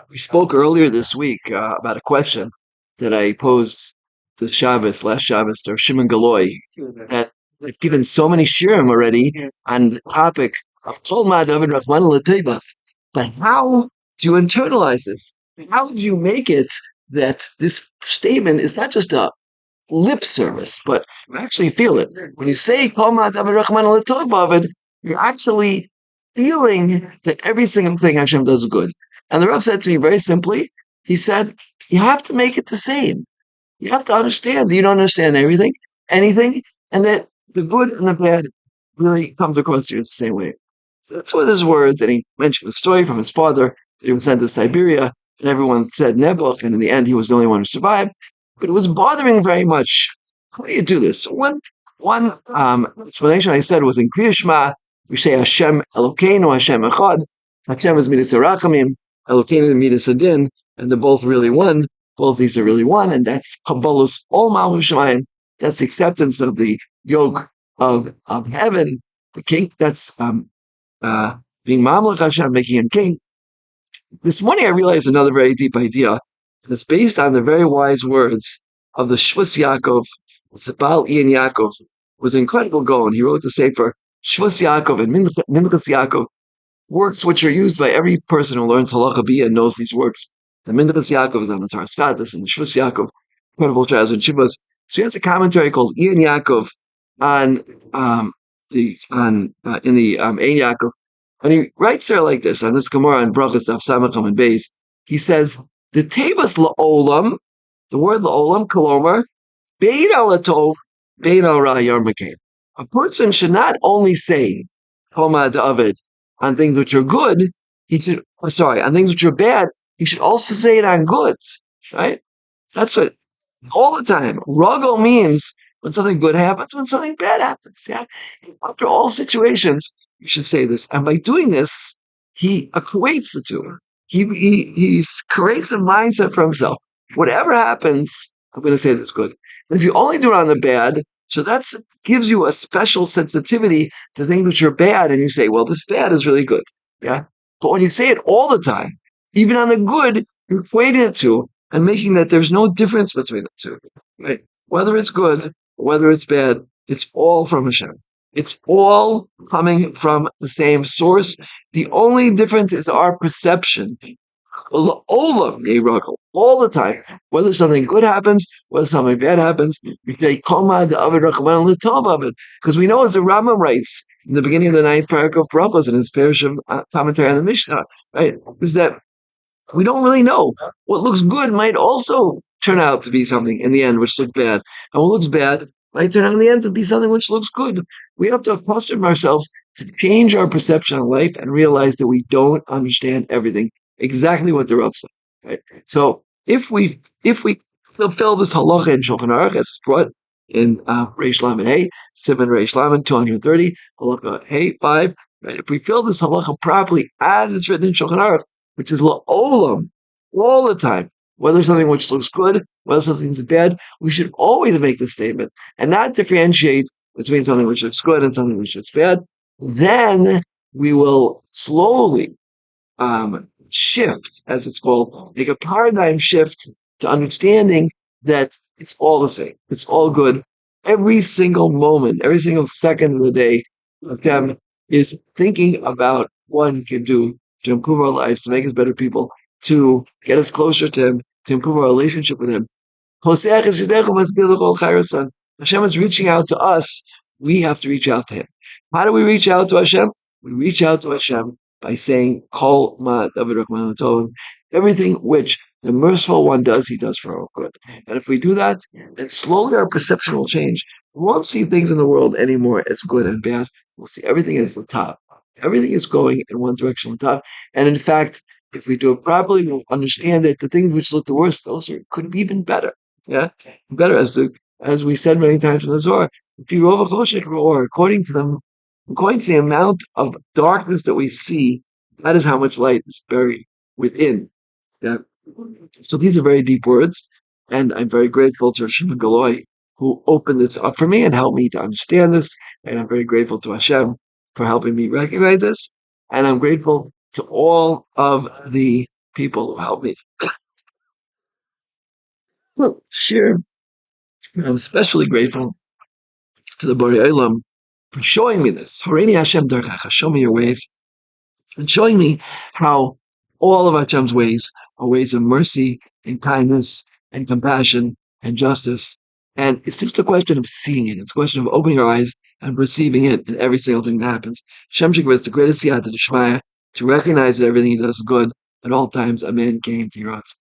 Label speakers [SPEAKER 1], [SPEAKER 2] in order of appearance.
[SPEAKER 1] We spoke earlier this week about a question that I posed this last Shabbos, to Shimon Gelai, that I've given so many shirim already on the topic of Kol Ma David Rahman L'Teivav. But how do you internalize this? How do you make it that this statement is not just a lip service, but you actually feel it? When you say Kol Ma David Rahman L'Teivav, you're actually feeling that every single thing Hashem does is good. And the Rav said to me very simply, he said, you have to make it the same. You have to understand that you don't understand anything, and that the good and the bad really comes across to you the same way. So that's what his words, and he mentioned a story from his father that he was sent to Siberia, and everyone said Nebuch, and in the end he was the only one who survived. But it was bothering very much. How do you do this? So one explanation I said was in Kriya Shema, we say Hashem Elokeinu, Hashem Echad. Hashem is Midas Harachamim, Elokeinu is Midas Hadin, and they're both really one. Both these are really one, and that's Kabbalah's all Malchus Shemayim. That's the acceptance of the yoke of heaven, the king. That's being Mamlech Hashem, making him king. This morning I realized another very deep idea that's based on the very wise words of the Shvus Yaakov. The Baal Ian Yaakov was an incredible Gaon. He wrote the Sefer Shvus Yaakov and Minchas Yaakov, works which are used by every person who learns Halacha B'Yah and knows these works. The Minchas Yaakov is on the Torah Status, and the Shvus Yaakov, incredible trials and Shivas. So he has a commentary called Ian Yaakov on in the Ein Yaakov, and he writes there like this on this Gemara on Brachas Daf Samacham and Beis. He says the Tevas La'olam, the word La'olam, Kolomar, Bein al Atov, Bein al Ra Yarmakain. A person should not only say Homa David on things which are good, on things which are bad, he should also say it on goods, right? That's what, all the time. Rago means when something good happens, when something bad happens, yeah? After all situations, you should say this. And by doing this, he equates the two. He creates a mindset for himself. Whatever happens, I'm going to say this good. And if you only do it on the bad, so that gives you a special sensitivity to things which are bad, and you say, well, this bad is really good, yeah? But when you say it all the time, even on the good, you're equating it to and making that there's no difference between the two, right? Whether it's good, or whether it's bad, it's all from Hashem. It's all coming from the same source. The only difference is our perception. All the time, whether something good happens, whether something bad happens, we say because we know, as the Rambam writes in the beginning of the 9th paragraph of Brachos in his Perishim commentary on the Mishnah, right, is that we don't really know. What looks good might also turn out to be something in the end which looks bad, and what looks bad might turn out in the end to be something which looks good. We have to accustom ourselves to change our perception of life and realize that we don't understand everything. Exactly what the Rav said. Right? So if we fulfill this halacha in Shulchan Aruch as it's brought in Reish Lamed Hey, Simon Reish Lamed 230, halacha Hey 5, right? If we fill this halacha properly as it's written in Shulchan Aruch, which is la'olam, all the time, whether something which looks good, whether something's bad, we should always make this statement and not differentiate between something which looks good and something which looks bad. Then we will slowly shift, as it's called, make a paradigm shift to understanding that it's all the same. It's all good. Every single moment, every single second of the day, Hashem is thinking about what he can do to improve our lives, to make us better people, to get us closer to him, to improve our relationship with him. Hashem is reaching out to us. We have to reach out to him. How do we reach out to Hashem? We reach out to Hashem by saying, Kol Ma David Rahman Tov. Everything which the merciful one does, he does for our good. And if we do that, then slowly our perception will change. We won't see things in the world anymore as good and bad. We'll see everything as the top. Everything is going in one direction on top. And in fact, if we do it properly, we'll understand that the things which look the worst, could be even better. Yeah? Better, as we said many times in the Zohar, according to the amount of darkness that we see, that is how much light is buried within. Yeah. So these are very deep words, and I'm very grateful to Shimon Gelai, who opened this up for me and helped me to understand this, and I'm very grateful to Hashem for helping me recognize this, and I'm grateful to all of the people who helped me. Well, sure. I'm especially grateful to the Borei Olam for showing me this. Horeini Hashem Darchacha, show me your ways, and showing me how all of Hashem's ways are ways of mercy and kindness and compassion and justice. And it's just a question of seeing it. It's a question of opening your eyes and perceiving it in every single thing that happens. Shem Shikva is the greatest siyata d'shmaya to recognize that everything he does is good at all times. Amen. Kain Tirotz.